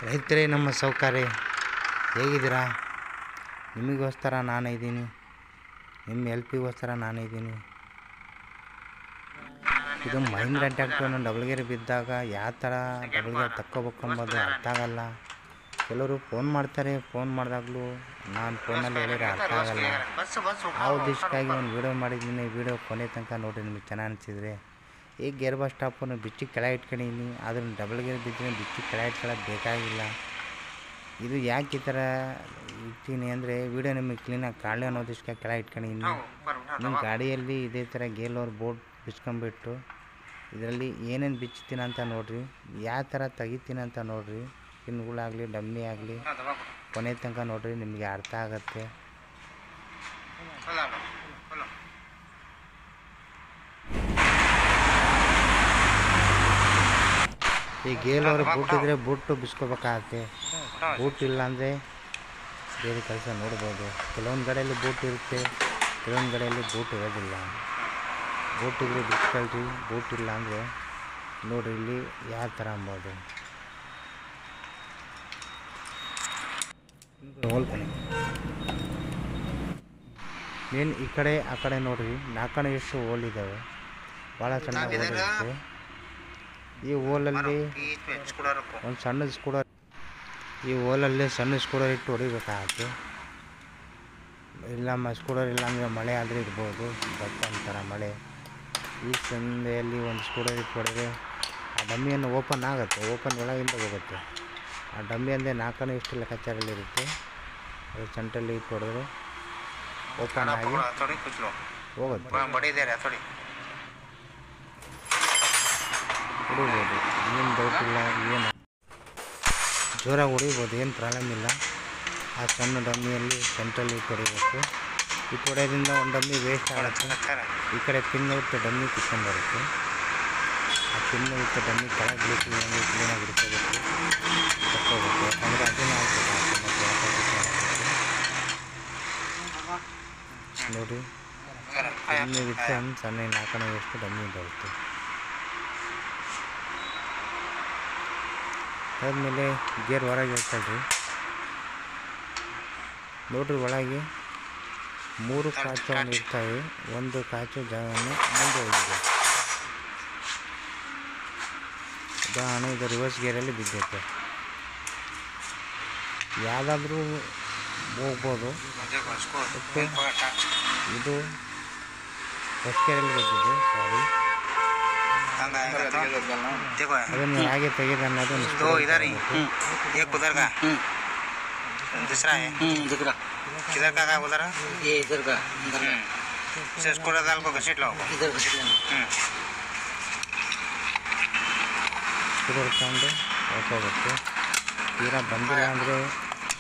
ರೈತರೇ ನಮ್ಮ ಸೌಕರ್ಯ ಹೇಗಿದ್ದೀರಾ? ನಿಮಗೋಸ್ಕರ ನಾನು ಇದ್ದೀನಿ, ನಿಮ್ಮ ಹೆಲ್ಪಿಗೋಸ್ಕರ ನಾನು ಇದ್ದೀನಿ. ಇದು ಮಹೀಂದ್ರ ಟ್ಯಾಕ್ಟ್ರನ್ನು ಡಬಲ್ಗೇರ್ ಬಿದ್ದಾಗ ಯಾವ ಥರ ಡಬಲ್ಗೇರ್ ತಕ್ಕೋಬೇಕಂಬೋದು ಅರ್ಥ ಆಗಲ್ಲ. ಕೆಲವರು ಫೋನ್ ಮಾಡ್ತಾರೆ, ಫೋನ್ ಮಾಡಿದಾಗಲೂ ನಾನು ಫೋನಲ್ಲಿ ಹೇಳಿದ್ರೆ ಅರ್ಥ ಆಗಲ್ಲ. ಆ ಉದ್ದೇಶಕ್ಕಾಗಿ ಒಂದು ವೀಡಿಯೋ ಮಾಡಿದ್ದೀನಿ. ವೀಡಿಯೋ ಕೊನೆ ತನಕ ನೋಡಿ, ನಿಮಗೆ ಚೆನ್ನಾಗಿ ಅನಿಸಿದರೆ. ಈಗ ಗೇರ್ ಬಸ್ ಸ್ಟಾಪನ್ನು ಬಿಚ್ಚಿ ಕೆಳಗೆ ಇಟ್ಕೊಂಡಿದ್ದೀನಿ, ಆದ್ರೂ ಡಬಲ್ ಗೇರ್ ಬಿದ್ದರೆ ಬಿಚ್ಚಿ ಕೆಳಗೆ ಇಟ್ಕೊಳ್ಳೋದು ಬೇಕಾಗಿಲ್ಲ. ಇದು ಯಾಕೆ ಈ ಥರ ಇರ್ತೀನಿ ಅಂದರೆ ವೀಡಿಯೋ ನಿಮಗೆ ಕ್ಲೀನಾಗಿ ಕಾಣಲಿ ಅನ್ನೋ ಉದ್ದೇಶಕ್ಕೆ ಕೆಳಗೆ ಇಟ್ಕೊಂಡಿದ್ದೀನಿ. ನಿಮ್ಮ ಗಾಡಿಯಲ್ಲಿ ಇದೇ ಥರ ಗೇರ್ ಬೋರ್ಡ್ ಬಿಚ್ಕೊಂಬಿಟ್ಟು ಇದರಲ್ಲಿ ಏನೇನು ಬಿಚ್ತೀನಿ ಅಂತ ನೋಡಿರಿ, ಯಾವ ಥರ ತೆಗಿತೀನಿ ಅಂತ ನೋಡಿರಿ. ಪಿನ್ಗಳಾಗಲಿ ಡಮ್ಮಿ ಆಗಲಿ ಕೊನೆ ತನಕ ನೋಡಿರಿ, ನಿಮಗೆ ಅರ್ಥ ಆಗುತ್ತೆ. ಈ ಗೇಲವರು ಬೂಟ್ ಇದ್ದರೆ ಬೂಟು ಬಿಚ್ಕೋಬೇಕಾಗತ್ತೆ. ಬೂಟ್ ಇಲ್ಲ ಅಂದರೆ ಬೇರೆ ಕೆಲಸ ನೋಡ್ಬೋದು. ಕೆಲವೊಂದು ಕಡೆಯಲ್ಲಿ ಬೂಟ್ ಇರುತ್ತೆ, ಕೆಲವೊಂದು ಕಡೆಯಲ್ಲಿ ಬೂಟ್ ಇರೋದಿಲ್ಲ. ಬೂಟ್ ಇದ್ದರೆ ಬಿಚ್ಕೊಳ್ರಿ, ಬೂಟ್ ಇಲ್ಲ ಅಂದರೆ ನೋಡಿರಿ ಇಲ್ಲಿ ಯಾವ ಥರ ಅಂಬೋದು. ಹೋಲ್ಕೊನಿ ಮೇನ್ ಈ ಕಡೆ ಆ ಕಡೆ ನೋಡಿರಿ, ನಾಲ್ಕಣೆ ಎಷ್ಟು ಹೋಲ್ ಇದ್ದಾವೆ, ಭಾಳ ಚೆನ್ನಾಗಿ ಹೋಲ್ ಇರುತ್ತೆ. ಈ ಹೋಲಲ್ಲಿ ಒಂದು ಸಣ್ಣ ಸ್ಕೂಡರ್, ಈ ಹೋಲಲ್ಲಿ ಸಣ್ಣ ಸ್ಕೂಡರ್ ಇಟ್ಟು ಹೊಡಿಬೇಕಾಗುತ್ತೆ. ಇಲ್ಲ ಸ್ಕೂಡರ್ ಇಲ್ಲ ಅಂದರೆ ಮಳೆ ಆದರೆ ಇರ್ಬೋದು, ಬಟ್ ಅಂತಾರೆ ಮಳೆ. ಈ ಸಂದೆಯಲ್ಲಿ ಒಂದು ಸ್ಕೂಡರ್ ಇಟ್ಟು ಹೊಡೆದ್ರೆ ಆ ಡಮ್ಮಿಯನ್ನು ಓಪನ್ ಆಗುತ್ತೆ, ಓಪನ್ ಒಳಗಿಂದ ಹೋಗುತ್ತೆ. ಆ ಡಮ್ಮಿ ಅಂದರೆ ನಾಲ್ಕನೇ ಎಷ್ಟು ಲೆಕ್ಕಾಚಾರಲ್ಲಿರುತ್ತೆ, ಅದು ಸೆಂಟ್ರಲ್ಲಿ ಇಟ್ಟು ಹೊಡೆದ್ರೆ ಓಪನ್ ಆಗಿ ಹೋಗುತ್ತೆ. ಹೊಡಿಬೋದು, ಏನು ಡೌಟ್ ಇಲ್ಲ, ಏನು ಜೋರಾಗಿ ಹೊಡಿಬೋದು, ಏನು ಪ್ರಾಬ್ಲಮ್ ಇಲ್ಲ. ಆ ಸಣ್ಣ ಡಮ್ಮಿಯಲ್ಲಿ ಸೆಂಟ್ರಲ್ಲಿ ಇಟ್ಟು ಹೊಡಿಬೇಕು. ಇಟ್ಟು ಹೊಡೆಯೋದ್ರಿಂದ ಒಂದು ಡಮ್ಮಿ ವೇಸ್ಟ್ ಆಗುತ್ತೆ. ಈ ಕಡೆ ಪಿನ್ ಇಟ್ಟು ಡಮ್ಮಿ ಕಿತ್ಕೊಂಡ್ಬರುತ್ತೆ. ಆ ಪಿನ್ ಇಟ್ಟು ಡಮ್ಮಿ ಕೆಳಗೆ ಬೀಳಿಸಿ ಹಂಗೆ ಕ್ಲೀನಾಗಿ ಹಿಡ್ಕೋಬೇಕು, ತಕ್ಕೋಬೇಕು. ಯಾಕಂದರೆ ಅದನ್ನೇ ಆಗ್ತದೆ ನೋಡಿ. ಡಮ್ಮಿ ಬಿಟ್ಟು ಒಂದು ಸಣ್ಣ ನಾಲ್ಕನೇ ಎಷ್ಟು ಡಮ್ಮಿ ಬರುತ್ತೆ. ಆದಮೇಲೆ ಗೇರ್ ಹೊರಗೆ ಇರ್ತಲ್ರಿ, ನೋಡ್ರಿ ಒಳಗೆ 3 ಕಾಚುವನ್ನು ಇರ್ತವೆ. ಒಂದು ಕಾಚು ಜಾಗವನ್ನು ಮುಂದೆ ಹೋಗಿದೆ. ಉದಾಹರಣೆ ಇದು ರಿವರ್ಸ್ ಗೇರಲ್ಲಿ ಬಿದ್ದೈತೆ, ಯಾವುದಾದ್ರೂ ಹೋಗ್ಬೋದು. ಇದು ಫಸ್ಟ್ ಗೇರಲ್ಲಿ ಬಿದ್ದಿದೆ, ಸಾರಿ. ಅದನ್ನು ಹೇಗೆ ತೆಗೆದು ಅನ್ನೋದು किधर का उधर ये इधर का से स्कूटर दाल को घसीट लो इधर घसीट लेना ಸ್ಕೂಟರ್ ತಗೊಂಡು ಹೋಗ್ಕೋಬೇಕು. ತೀರಾ ಬಂದಿಲ್ಲ ಅಂದರೆ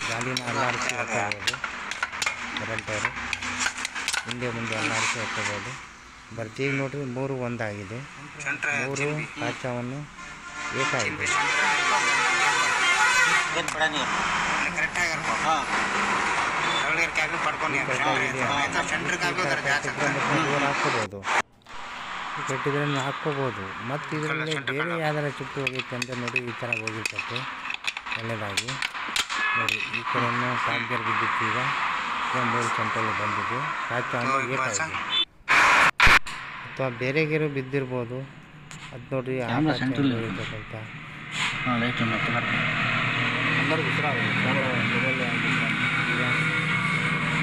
ಗಾಡಿನ ಅಲ್ಲಾಡಿಸಿ ಹಾಕೋಬೋದು. ಬರಲ್ ಟೈರು ಹಿಂದೆ ಮುಂದೆ ಅಲ್ಲಾಡಿಸಿ ಹಾಕೋಬೋದು. ಬರ್ತೀವಿ ನೋಡ್ರಿ, 3 ಒಂದಾಗಿದೆ. 3 ಕಾಚವನ್ನು ಏಕಾಗಿದೆ. ಹಾಕ್ಕೋಬೋದು, ಕಟ್ಟಿದ್ರೆ ಹಾಕ್ಕೋಬೋದು. ಮತ್ತು ಇದರಲ್ಲಿ ಬೇರೆ ಯಾವ್ದಾರ ಚುಟ್ಟು ಹೋಗಿತ್ತು ಅಂತ ನೋಡಿ, ಈ ಥರ ಹೋಗಿರ್ತದೆ ಒಳ್ಳೆಯದಾಗಿ ನೋಡಿ. ಈ ಕಡೆಯನ್ನು ಟಾಪ್ ಗೇರ್ ಬಿದ್ದಿತ್ತು, ಈಗ 3 ಸೆಂಟ್ರಲ್ಲಿ ಬಂದಿದೆ. ಕಾಚು ಅಂದರೆ ಏಕಾಗಿದೆ. ಅಥವಾ ಬೇರೆ ಗೇರು ಬಿದ್ದಿರ್ಬೋದು, ಅದು ನೋಡಿರಿ ಇರ್ತಕ್ಕಂಥ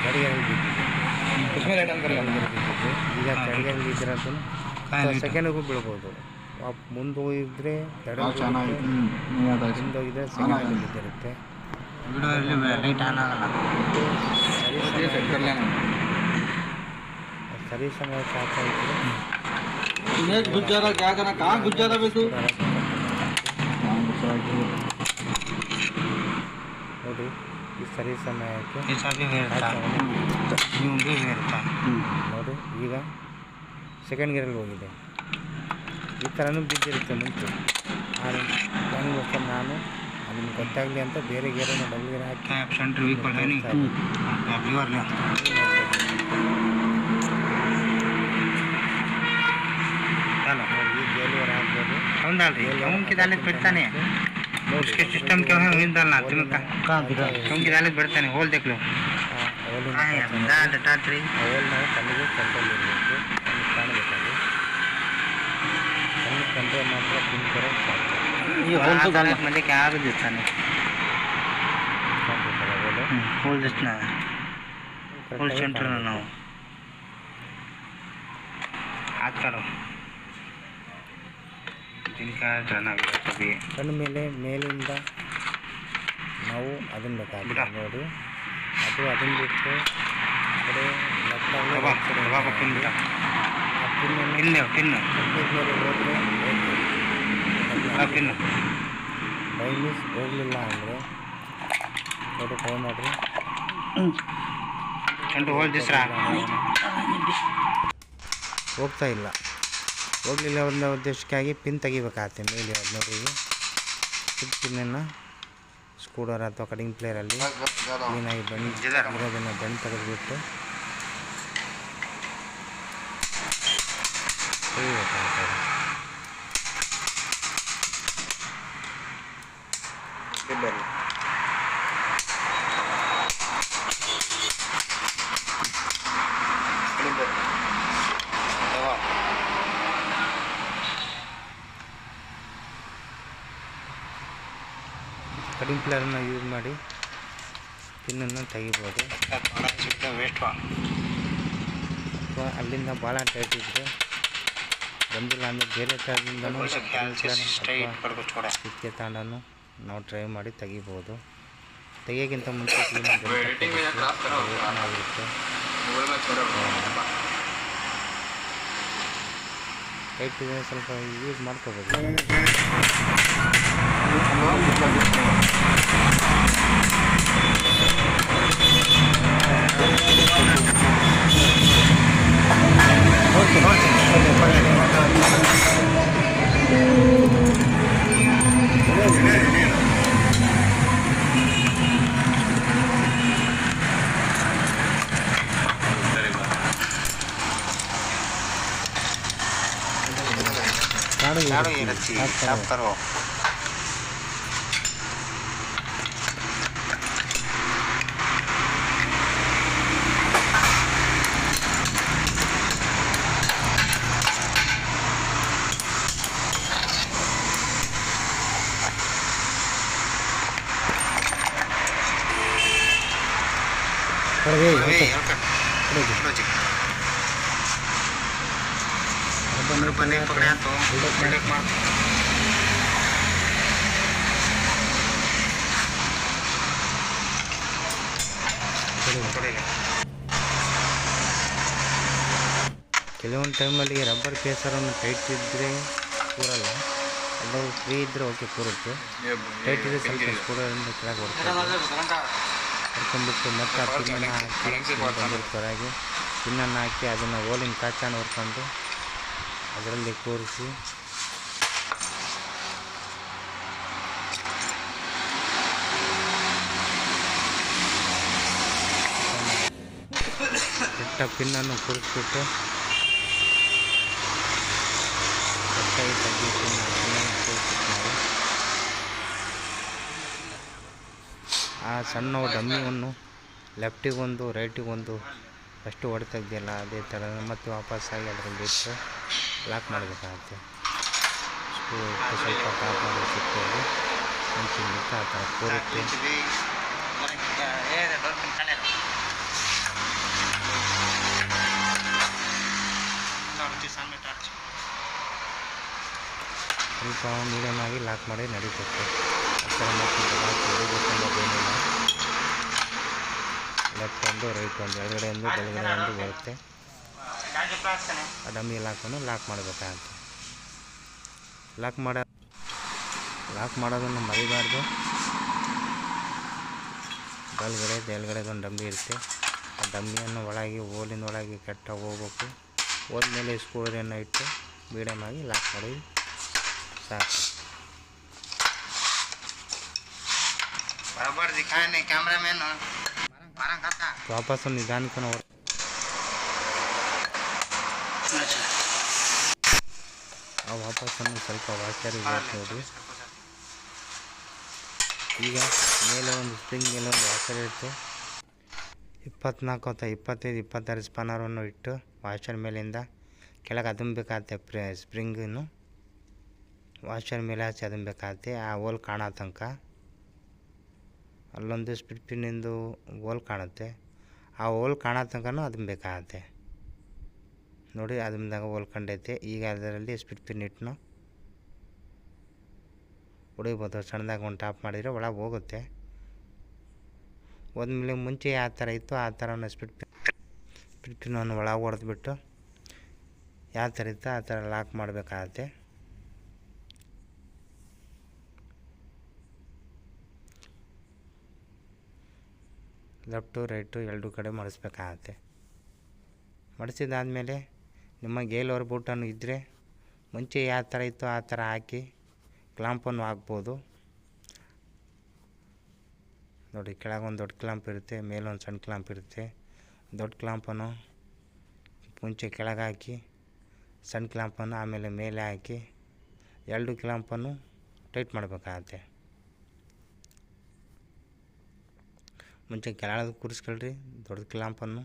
ಗಡಿಗೆರಲ್ಲಿ ಬಿದ್ದಿದೆ. ಈಗ ಗಡಿಗೆರಲ್ಲಿ ಬಿದ್ದಿರೋದು ಸೆಕೆಂಡಿಗೂ ಬೀಳ್ಬೋದು. ಮುಂದೆ ಹೋಗಿದ್ರೆ ಹಿಂದೆ ಹೋಗಿದ್ರೆ ಸೆಕೆಂಡಲ್ಲಿ ಬಿದ್ದಿರುತ್ತೆ. ಸರಿ ಸಮಯ ಸಾಕಾಯಿತು. ನೋಡಿ, ಈ ಸರಿ ಸಮಯಕ್ಕೆ ನೋಡಿ, ಈಗ ಸೆಕೆಂಡ್ ಗೇರಲ್ಲಿ ಹೋಗಿದೆ. ಈ ಥರನೂ ಬಿದ್ದಿರುತ್ತೆ ಮುಂಚೆ. ನನಗೋಸ್ಕರ ನಾನು ನಿಮ್ಗೆ ಗೊತ್ತಾಗಲಿ ಅಂತ ಬೇರೆ ಗೇರನ್ನು ಡಬಲ್ ಗೇರ್ ಹಾಕಿ ಈ ಗೇರ್ ಆಗ್ಬೋದು. అవునండి, ఎవరికి దానికి పెడతానే उसके सिस्टम क्या है वही डालना तुम्हें कहाँ किधर क्योंकि डाले बढ़ता नहीं होल देख लो ಹೋಲಿನ डाल ಹೋಲ್ ನಾವು ಕಣ್ಣಿಗೆ ಕಂಟ್ರೋಲ್ ಇರಬೇಕು ಕಣ್ಣಿಗೆ ಕಾಣಬೇಕಾದ್ರೆ ಕಣ್ಣಿಗೆ ಕಂಟ್ರೋಲ್ ಮಾತ್ರ ಪಿನ್ ಬರೋದು ಸಾಧ್ಯ ये होल तो डालने मतलब क्या आ दिखता नहीं ಕಾಣ್ಬೇಕಲ್ಲ ಹೋಲು होल दिखना है होल सेंटर में ना हो हाथ करो जिनका जाना भी कभी ಕಣ್ಣು ಮೇಲೆ ಮೇಲಿಂದ ನಾವು ಅದನ್ನು ಬೇಕಾಗ್ತದೆ ನೋಡಿ ಅದು ಅದನ್ನು ಬಿಟ್ಟು ಕಡೆ दबा दबा को पिन बिठा ಆ ಪಿನ್ನನ್ನು पिन ले पिन ಕಂಪ್ಲೀಟ್ ಮೇಲೆ ಹೋದರೆ पिन ಬೈ ಮಿಸ್ ಹೋಗಲಿಲ್ಲ ಅಂದರೆ ನೋಡಿ ಟ್ರೈ ಮಾಡಿರಿ चंटू होल दिस रहा ಹೋಗ್ತಾ ಇಲ್ಲ ಹೋಗಲಿಲ್ಲ ಅನ್ನೋ ಉದ್ದೇಶಕ್ಕಾಗಿ ಪಿನ್ ತೆಗಿಬೇಕಾಗತ್ತೆ ಮೇಲೆ ನೋಡ್ರಿಗೆ ಪಿನ್ನನ್ನು ಸ್ಕ್ರೂಡ್ರೈವರ್ ಅಥವಾ ಕಟಿಂಗ್ ಪ್ಲೇಯರಲ್ಲಿ ಕ್ಲೀನಾಗಿ ಬಣ್ಣ ಇರೋದನ್ನು ಬಣ್ಣ ತೆಗೆದುಬಿಟ್ಟು ತೆಗಿಬೇಕಾಗ್ತದೆ ಕಟಿಂಗ್ ಪ್ಲೇಯರನ್ನು ಯೂಸ್ ಮಾಡಿ ಪಿನ್ನನ್ನು ತೆಗಿಬೋದು वेस्ट ಅಥವಾ ಅಲ್ಲಿಂದ ಭಾಳ ಟೈಟ್ ಇದ್ದರೆ ಬಂದಿಲ್ಲ ಅಂದರೆ ಬೇರೆ ಥರದಿಂದನೂ ಕಿಕ್ಕೆ ತಗೊಂಡು ನಾವು ಟ್ರೈ ಮಾಡಿ ತೆಗಿಬೋದು ತೆಗಿಯೋಕ್ಕಿಂತ ಮುಂಚೆ ಕ್ಲೀನಾಗಿ ಆಗುತ್ತೆ ಟೈಟ್ ಇದೆ ಸ್ವಲ್ಪ ಯೂಸ್ ಮಾಡ್ಕೋಬೋದು झाड़ू ये रखी साफ करो बने पकड़ा तो ब्रेक मार ಕೆಲವೊಂದು ಟೈಮಲ್ಲಿ ರಬ್ಬರ್ ಕೇಸರನ್ನು ಟೈಟ್ ಇದ್ದರೆ ಕೂರಲ್ಲ ಅದು ಫ್ರೀ ಇದ್ದರೆ ಓಕೆ ಕೂರುತ್ತೆ ಟೈಟ್ ಇದ್ದರೆ ಸ್ವಲ್ಪ ಸ್ಕೂಡರಿಂದ ಕೆಳಗೆ ಹೊಡ್ಕೊಂಡ್ಬಿಟ್ಟು ಮತ್ತೆ ಆ ಪಿನ್ನನ್ನು ಹಾಕಿ ಹೊರಗೆ ಪಿನ್ನನ್ನು ಹಾಕಿ ಅದನ್ನು ಓಲಿನ ಕಾಚಾನ ಹೊರ್ಕೊಂಡು ಅದರಲ್ಲಿ ಕೂರಿಸಿ ಕೆಟ್ಟ ಪಿನ್ನನ್ನು ಕೂರಿಸ್ಬಿಟ್ಟು ಕಟ್ಟಾಗಿ ತೆಗಿ ಪಿನ್ನನ್ನು ಕೂರಿಸ್ಬಿಟ್ಟು ನಾವು ಆ ಸಣ್ಣ ಡಮ್ಮಿಯನ್ನು ಲೆಫ್ಟಿಗೊಂದು ರೈಟಿಗೊಂದು ಫಸ್ಟು ಹೊಡೆತಾಯಿದೆಯಲ್ಲ ಅದೇ ಥರ ಮತ್ತೆ ವಾಪಸ್ಸಾಗಿ ಅದರಲ್ಲಿ ಇಟ್ಟು ಲಾಕ್ ಮಾಡಬೇಕಾಗುತ್ತೆ ಸ್ಕ್ರೂ ಇಟ್ಟು ಸ್ವಲ್ಪ ಟಾಪ್ ಮಾಡಿ ಸಿಕ್ಕೋದು ಮುಂಚಿನಿಂದ ಆ ಥರ ಕೂರುತ್ತೆ ಸ್ವಲ್ಪ ಮೀಡಿಯಮ್ ಆಗಿ ಲಾಕ್ ಮಾಡಿ ನಡೀತೈತೆ ಆ ಥರ ಮತ್ತೆ ಹೊಡಿಬೇಕಂಬುದೇನಿಲ್ಲ ಲೆಫ್ಟ್ ಒಂದು ರೈಟ್ ಒಂದು ಎಡಗಡೆ ಒಂದು ಬಲಗಡೆ ಒಂದು ಬರುತ್ತೆ ಆ ಡಮ್ಮಿ ಲಾಕನ್ನು ಲಾಕ್ ಮಾಡಬೇಕಾಗುತ್ತೆ ಲಾಕ್ ಮಾಡೋದನ್ನು ಮರಿಬಾರ್ದು ಬಲಗಡೆ ಎಡಗಡೆಗೊಂದು ಡಮ್ಮಿ ಇರುತ್ತೆ ಆ ಡಮ್ಮಿಯನ್ನು ಒಳಗೆ ಓಲಿನ ಒಳಗೆ ಕೆಟ್ಟ ಹೋಗ್ಬೇಕು ಹೋದ್ಮೇಲೆ ಸ್ಕ್ರೂವನ್ನು ಇಟ್ಟು ಮೀಡಿಯಮ್ ಆಗಿ ಲಾಕ್ ಮಾಡಿ ಸಾಕು बराबर दिखाए नहीं कैमरा मैन ವಾಪಸ್ ನಿಧಾನಕ್ಕೆ ಆ ವಾಪಸ್ಸನ್ನು ಸ್ವಲ್ಪ ವಾಚರಿಗೆ ನೋಡಿ ಈಗ ಮೇಲೆ ಒಂದು ಸ್ಪ್ರಿಂಗ್ ಮೇಲೆ ಒಂದು ವಾಷರ್ ಇಟ್ಟು 24 ಅಥವಾ 25 26 ಸ್ಪಾನರನ್ನು ಇಟ್ಟು ವಾಷರ್ ಮೇಲಿಂದ ಕೆಳಗೆ ಅದುಮ್ಬೇಕಾಗತ್ತೆ. ಸ್ಪ್ರಿಂಗನ್ನು ವಾಷರ್ ಮೇಲೆ ಹಚ್ಚಿ ಅದುಮ್ಬೇಕಾಗತ್ತೆ. ಆ ಹೋಲ್ ಕಾಣೋ ತನಕ ಅಲ್ಲೊಂದು ಸ್ಪಿಟ್ ಪಿನ್ನಿಂದು ಹೋಲ್ ಕಾಣುತ್ತೆ. ಆ ಹೋಲ್ ಕಾಣೋ ತನಕನೂ ಅದುಮ್ಬೇಕಾಗತ್ತೆ. ನೋಡಿ ಅದುಮ್ದಾಗ ಹೋಲ್ ಕಂಡೈತೆ. ಈಗ ಅದರಲ್ಲಿ ಸ್ಪಿಟ್ ಪಿನ್ ಇಟ್ಟು ಹೊಡಿಬೋದು. ಸಣ್ಣದಾಗಿ ಒಂದು ಟಾಪ್ ಮಾಡಿದರೆ ಒಳಗೆ ಹೋಗುತ್ತೆ. ಹೋದ್ಮೇಲೆ ಮುಂಚೆ ಯಾವ ಥರ ಇತ್ತು ಆ ಥರ ಸ್ಪಿಟ್ ಪಿನ್ನನ್ನು ಒಳಗೆ ಹೊಡೆದ್ಬಿಟ್ಟು ಯಾವ ಥರ ಇತ್ತು ಆ ಥರ ಲಾಕ್ ಮಾಡಬೇಕಾಗತ್ತೆ. ಲೆಫ್ಟು ರೈಟು ಎರಡೂ ಕಡೆ ಮಾಡಿಸ್ಬೇಕಾಗತ್ತೆ. ಮಾಡಿಸಿದಾದ್ಮೇಲೆ ನಿಮ್ಮ ಗೇಲ್ ಬೂಟನ್ನು ಇದ್ದರೆ ಮುಂಚೆ ಯಾವ ಥರ ಇತ್ತು ಆ ಥರ ಹಾಕಿ ಕ್ಲಾಂಪನ್ನು ಹಾಕ್ಬೋದು. ನೋಡಿ ಕೆಳಗೊಂದು ದೊಡ್ಡ ಕ್ಲಾಂಪ್ ಇರುತ್ತೆ, ಮೇಲೊಂದು ಸಣ್ಣ ಕ್ಲಾಂಪ್ ಇರುತ್ತೆ. ದೊಡ್ಡ ಕ್ಲಾಂಪನ್ನು ಮುಂಚೆ ಕೆಳಗೆ ಹಾಕಿ ಸಣ್ಣ ಕ್ಲಾಂಪನ್ನು ಆಮೇಲೆ ಮೇಲೆ ಹಾಕಿ ಎರಡು ಕ್ಲಾಂಪನ್ನು ಟೈಟ್ ಮಾಡಬೇಕಾಗತ್ತೆ. ಮುಂಚೆ ಕೆಳಗೆ ಕೂರಿಸ್ಕೊಳ್ರಿ ದೊಡ್ಡ ಕ್ಲಾಂಪನ್ನು.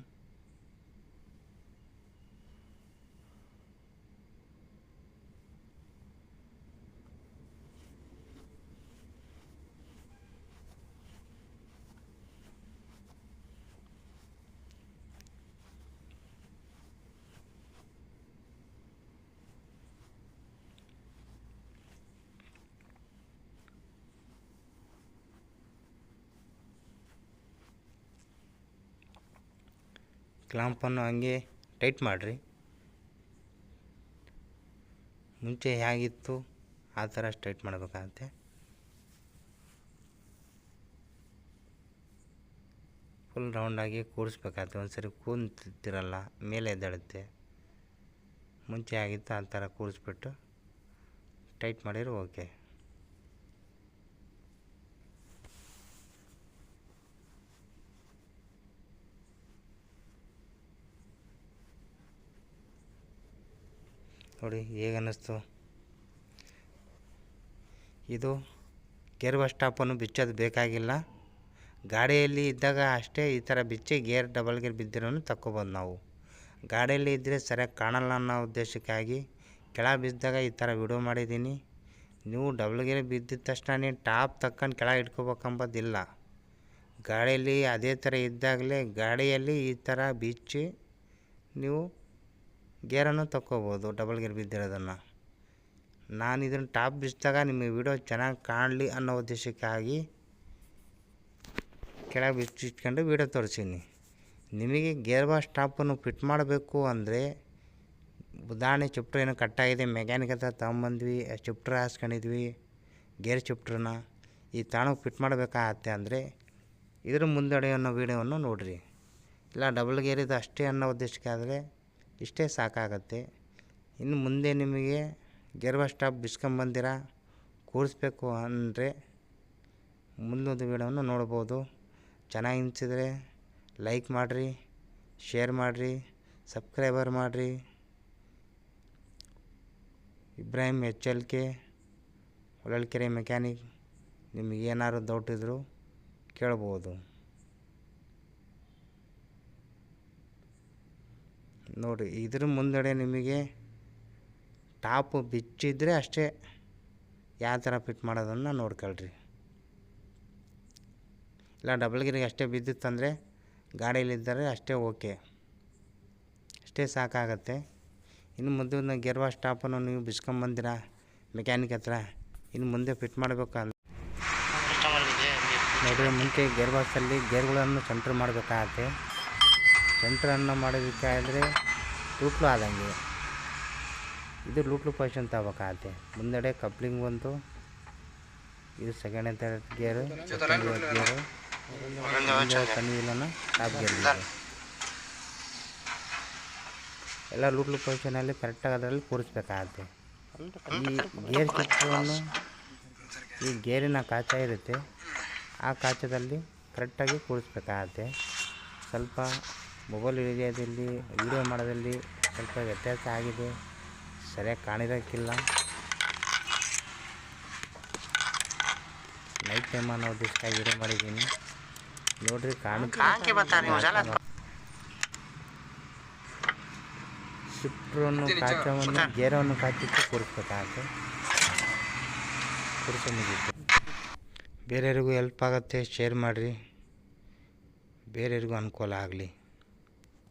ಕ್ಲಾಂಪನ್ನು ಹಂಗೆ ಟೈಟ್ ಮಾಡಿರಿ. ಮುಂಚೆ ಹೇಗಿತ್ತು ಆ ಥರ ಟೈಟ್ ಮಾಡಬೇಕಾಗತ್ತೆ. ಫುಲ್ ರೌಂಡಾಗಿ ಕೂಡಿಸ್ಬೇಕಾಗತ್ತೆ. ಒಂದು ಸರಿ ಕೂತಿರಲ್ಲ ಮೇಲೆ ಎದ್ದೇಳುತ್ತೆ. ಮುಂಚೆ ಆಗಿತ್ತು ಆ ಥರ ಕೂಡಿಸ್ಬಿಟ್ಟು ಟೈಟ್ ಮಾಡಿದ್ರೆ ಓಕೆ. ನೋಡಿ ಹೇಗೆ ಅನ್ನಿಸ್ತು. ಇದು ಗೇರ್ ಬಸ್ ಸ್ಟಾಪನ್ನು ಬಿಚ್ಚೋದು ಬೇಕಾಗಿಲ್ಲ. ಗಾಡಿಯಲ್ಲಿ ಇದ್ದಾಗ ಅಷ್ಟೇ ಈ ಥರ ಬಿಚ್ಚಿ ಗೇರ್ ಡಬಲ್ ಗೇರ್ ಬಿದ್ದಿರೋನು ತಕ್ಕೊಬೋದು ನಾವು. ಗಾಡಿಯಲ್ಲಿ ಇದ್ದರೆ ಸರಿಯಾಗಿ ಕಾಣಲ್ಲ ಅನ್ನೋ ಉದ್ದೇಶಕ್ಕಾಗಿ ಕೆಳಗೆ ಬಿದ್ದಾಗ ಈ ಥರ ವಿಡಿಯೋ ಮಾಡಿದ್ದೀನಿ. ನೀವು ಡಬಲ್ ಗೇರ್ ಬಿದ್ದಿದ ತಕ್ಷಣ ಟಾಪ್ ತಕ್ಕಂಡು ಕೆಳಗೆ ಇಟ್ಕೋಬೇಕಂಬೋದಿಲ್ಲ. ಗಾಡಿಯಲ್ಲಿ ಅದೇ ಥರ ಇದ್ದಾಗಲೇ ಗಾಡಿಯಲ್ಲಿ ಈ ಥರ ಬಿಚ್ಚಿ ನೀವು ಗೇರನ್ನು ತಕ್ಕೋಬೋದು ಡಬಲ್ ಗೇರ್ ಬಿದ್ದಿರೋದನ್ನು. ನಾನು ಇದನ್ನು ಟಾಪ್ ಬಿಚ್ಚಿದಾಗ ನಿಮಗೆ ವಿಡಿಯೋ ಚೆನ್ನಾಗಿ ಕಾಣಲಿ ಅನ್ನೋ ಉದ್ದೇಶಕ್ಕಾಗಿ ಕೆಳಗೆ ಬಿಚ್ಚಿಟ್ಕೊಂಡು ವಿಡಿಯೋ ತೋರಿಸೀನಿ. ನಿಮಗೆ ಗೇರ್ ಬಾಕ್ಸ್ ಟಾಪನ್ನು ಫಿಟ್ ಮಾಡಬೇಕು ಅಂದರೆ ಉದಾಹರಣೆ ಚಿಪ್ಟ್ರ್ ಏನೋ ಕಟ್ಟಾಗಿದೆ, ಮೆಕ್ಯಾನಿಕ್ ಹತ್ರ ತಗೊಂಬಂದ್ವಿ, ಚಿಪ್ಟ್ರ್ ಹಾಸ್ಕೊಂಡಿದ್ವಿ ಗೇರ್ ಚಿಪ್ಟ್ರನ್ನ ಈ ತಾಣಕ್ಕೆ ಫಿಟ್ ಮಾಡಬೇಕಾಗತ್ತೆ ಅಂದರೆ ಇದ್ರ ಮುಂದಡೆ ಅನ್ನೋ ವೀಡಿಯೋವನ್ನು ನೋಡಿರಿ. ಇಲ್ಲ ಡಬಲ್ ಗೇರಿದು ಅಷ್ಟೇ ಅನ್ನೋ ಉದ್ದೇಶಕ್ಕಾದರೆ ಇಷ್ಟೇ ಸಾಕಾಗತ್ತೆ. ಇನ್ನು ಮುಂದೆ ನಿಮಗೆ ಗೇರ್ ಬಾಕ್ಸ್ ಟಾಪ್ ಬಿಚ್ಕೊಂಬಂದಿರ ಕೂರಿಸ್ಬೇಕು ಅಂದರೆ ಮುಂದೊಂದು ವೀಡಿಯೋವನ್ನು ನೋಡ್ಬೋದು. ಚೆನ್ನಾಗಿ ಅನಿಸಿದರೆ ಲೈಕ್ ಮಾಡಿರಿ, ಶೇರ್ ಮಾಡಿರಿ, ಸಬ್ಸ್ಕ್ರೈಬರ್ ಮಾಡಿರಿ. Ibrahim HLK Holalkere mechanic. ನಿಮಗೆ ಏನಾದ್ರು ಡೌಟ್ ಇದ್ದರೂ ಕೇಳ್ಬೋದು. ನೋಡಿ ಇದ್ರ ಮುಂದಡೆ ನಿಮಗೆ ಟಾಪು ಬಿಚ್ಚಿದ್ರೆ ಅಷ್ಟೇ ಯಾವ ಥರ ಫಿಟ್ ಮಾಡೋದನ್ನು ನೋಡ್ಕೊಳ್ರಿ. ಇಲ್ಲ ಡಬಲ್ ಗೇರಿಗೆ ಅಷ್ಟೇ ಬಿದ್ದಿತ್ತಂದರೆ ಗಾಡಿಯಲ್ಲಿದ್ದರೆ ಅಷ್ಟೇ ಓಕೆ, ಅಷ್ಟೇ ಸಾಕಾಗತ್ತೆ. ಇನ್ನು ಮುಂದೆ ಗೇರ್ ಬಾಕ್ಸ್ ಟಾಪನ್ನು ನೀವು ಬಿಚ್ಕೊಂಬಂದಿರ ಮೆಕ್ಯಾನಿಕ್ ಹತ್ರ, ಇನ್ನು ಮುಂದೆ ಫಿಟ್ ಮಾಡಬೇಕು ಅಂದ್ರೆ ನೋಡಿದ್ರೆ ಮುಂಚೆ ಗೇರ್ ಬಾಕ್ಸಲ್ಲಿ ಗೇರ್ಗಳನ್ನು ಸೆಂಟ್ರ್ ಮಾಡಬೇಕಾಗತ್ತೆ. ಸೆಂಟ್ರನ್ನು ಮಾಡೋದಕ್ಕಾದರೆ ಲೂಟ್ಲು ಆದಂಗೆ ಇದು ಲೂಟ್ಲು ಪೊಸಿಷನ್ ತಗೋಬೇಕಾಗತ್ತೆ. ಮುಂದಡೆ ಕಪ್ಲಿಂಗ್ ಬಂತು, ಇದು ಸೆಕೆಂಡ್ ಆ್ಯಂಡ್ ಥರ್ಡ್ ಗೇರು, ಸಣ್ಣ ವೀಲನ್ನು ಟಾಪ್ ಗೇರ್ ಎಲ್ಲ ಲೂಟ್ಲು ಪೊಸಿಷನಲ್ಲಿ ಕರೆಕ್ಟಾಗಿ ಅದರಲ್ಲಿ ಕೂರಿಸ್ಬೇಕಾಗತ್ತೆ. ಈ ಗೇರ್ ಚಿತ್ರವನ್ನು ಈ ಗೇರಿನ ಕಾಚ ಇರುತ್ತೆ, ಆ ಕಾಚದಲ್ಲಿ ಕರೆಕ್ಟಾಗಿ ಕೂರಿಸ್ಬೇಕಾಗತ್ತೆ. ಸ್ವಲ್ಪ ಮೊಬೈಲ್ ಹಿಡಿಯೋದಲ್ಲಿ ವೀಡಿಯೋ ಮಾಡೋದಲ್ಲಿ ಸ್ವಲ್ಪ ವ್ಯತ್ಯಾಸ ಆಗಿದೆ, ಸರಿಯಾಗಿ ಕಾಣಿರೋಕ್ಕಿಲ್ಲ. ನೈಟ್ ಟೈಮ್ ಅನ್ನೋ ದಿವಸ ವಿಡಿಯೋ ಮಾಡಿದ್ದೀನಿ ನೋಡ್ರಿ. ಕಾಂಕೆ ಬರ್ತಾರೆ ನೀವು ಜಲ ಶಿಫ್ಟ್ರನ್ನು ಕಾಚವನ್ನು ಗೇರವನ್ನು ಕಾಚಿಟ್ಟು ಕೂರಿಸ್ಬೇಕಾಗುತ್ತೆ. ಕೂರಿಸೋ ಮುಗೀತು. ಬೇರೆಯವ್ರಿಗೂ ಹೆಲ್ಪ್ ಆಗುತ್ತೆ, ಶೇರ್ ಮಾಡಿರಿ, ಬೇರೆಯವ್ರಿಗೂ ಅನುಕೂಲ ಆಗಲಿ.